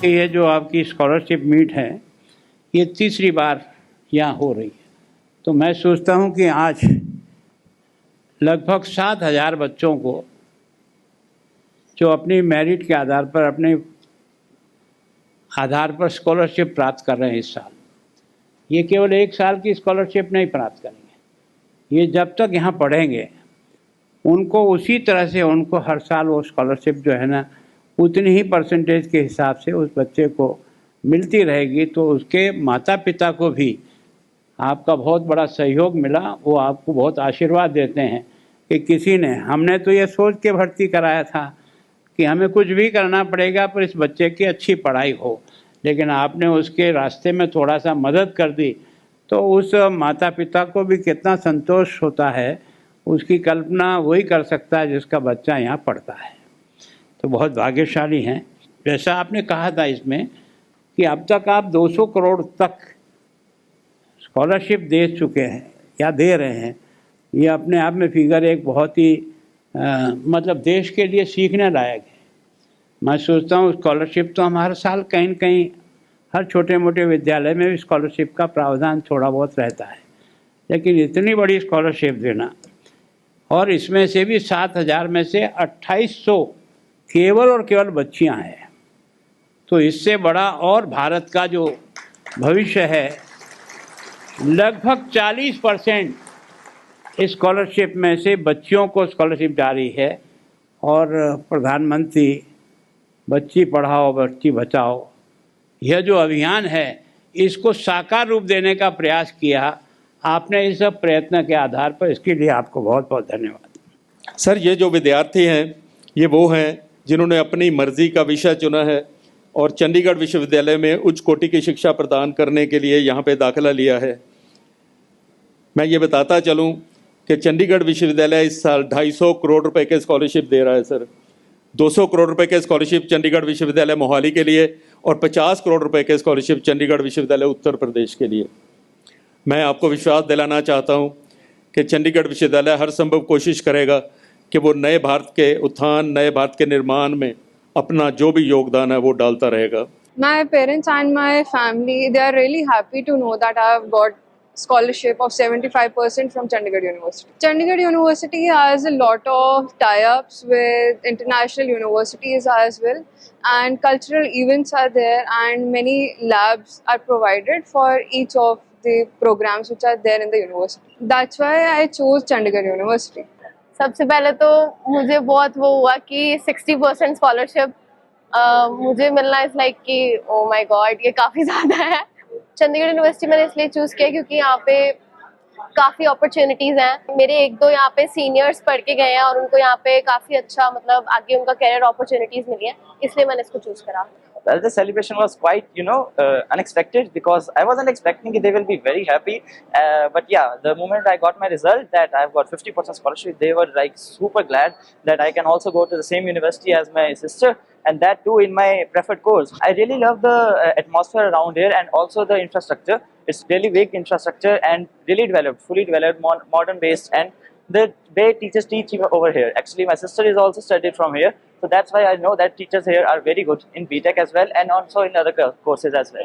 ये जो आपकी स्कॉलरशिप मीट है, ये तीसरी बार यहाँ हो रही है। तो मैं सोचता हूँ कि आज लगभग 7,000 बच्चों को जो अपनी मेरिट के आधार पर स्कॉलरशिप प्राप्त कर रहे हैं इस साल, ये केवल एक साल की स्कॉलरशिप नहीं प्राप्त करेंगे। ये जब तक यहाँ पढ़ेंगे उनको उसी तरह से उनको हर साल वो स्कॉलरशिप जो है ना उतनी ही परसेंटेज के हिसाब से उस बच्चे को मिलती रहेगी। तो उसके माता पिता को भी आपका बहुत बड़ा सहयोग मिला, वो आपको बहुत आशीर्वाद देते हैं कि किसी ने, हमने तो ये सोच के भर्ती कराया था कि हमें कुछ भी करना पड़ेगा पर इस बच्चे की अच्छी पढ़ाई हो, लेकिन आपने उसके रास्ते में थोड़ा सा मदद कर दी तो उस माता पिता को भी कितना संतोष होता है, उसकी कल्पना वही कर सकता है जिसका बच्चा यहाँ पढ़ता है। तो बहुत भाग्यशाली हैं। जैसा आपने कहा था इसमें कि अब तक आप 200 करोड़ तक स्कॉलरशिप दे चुके हैं या दे रहे हैं, ये अपने आप में फिगर एक बहुत ही मतलब देश के लिए सीखने लायक है। मैं सोचता हूँ स्कॉलरशिप तो हम हर साल कहीं न कहीं हर छोटे मोटे विद्यालय में भी स्कॉलरशिप का प्रावधान थोड़ा बहुत रहता है, लेकिन इतनी बड़ी स्कॉलरशिप देना और इसमें से भी 7,000 में से 2800 केवल और केवल बच्चियां हैं, तो इससे बड़ा और भारत का जो भविष्य है लगभग 40% स्कॉलरशिप में से बच्चियों को स्कॉलरशिप जा रही है। और प्रधानमंत्री बच्ची पढ़ाओ बच्ची बचाओ यह जो अभियान है इसको साकार रूप देने का प्रयास किया आपने। इस सब प्रयत्न के आधार पर इसके लिए आपको बहुत बहुत धन्यवाद। सर, ये जो विद्यार्थी हैं ये वो हैं जिन्होंने अपनी मर्जी का विषय चुना है और चंडीगढ़ विश्वविद्यालय में उच्च कोटि की शिक्षा प्रदान करने के लिए यहाँ पे दाखिला लिया है। मैं ये बताता चलूँ कि चंडीगढ़ विश्वविद्यालय इस साल 250 करोड़ रुपए के स्कॉलरशिप दे रहा है सर। 200 करोड़ रुपए के स्कॉलरशिप चंडीगढ़ विश्वविद्यालय मोहाली के लिए और 50 करोड़ रुपए के स्कॉलरशिप चंडीगढ़ विश्वविद्यालय उत्तर प्रदेश के लिए। मैं आपको विश्वास दिलाना चाहता हूँ कि चंडीगढ़ विश्वविद्यालय हर संभव कोशिश करेगा कि वो नए भारत के उत्थान, नए भारत के निर्माण में अपना जो भी योगदान है वो डालता रहेगा। My parents and my family, they are really happy to know that I have got scholarship of 75% from Chandigarh University. Chandigarh University has a lot of tie-ups with international universities as well, and cultural events are there and many labs are provided for each of the programs which are there in the university. That's why I chose Chandigarh University. सबसे पहले तो मुझे बहुत वो हुआ कि 60% scholarship मुझे मिलना इज लाइक कि ओ माय गॉड, ये काफ़ी ज़्यादा है। चंडीगढ़ यूनिवर्सिटी मैंने इसलिए चूज़ किया क्योंकि यहाँ पे काफ़ी अपॉर्चुनिटीज़ हैं। मेरे एक दो यहाँ पे सीनियर्स पढ़ के गए हैं और उनको यहाँ पे काफ़ी अच्छा मतलब आगे उनका कैरियर अपॉर्चुनिटीज़ मिली हैं, इसलिए मैंने इसको चूज़ करा। Well, the celebration was quite, unexpected because I wasn't expecting they will be very happy. But yeah, the moment I got my result that I've got 50% scholarship, they were like super glad that I can also go to the same university as my sister, and that too in my preferred course. I really love the atmosphere around here and also the infrastructure. It's really big infrastructure and really developed, fully developed, modern based, and the way teachers teach over here. Actually, my sister is also studied from here, so that's why I know that teachers here are very good in BTech as well and also in other courses as well.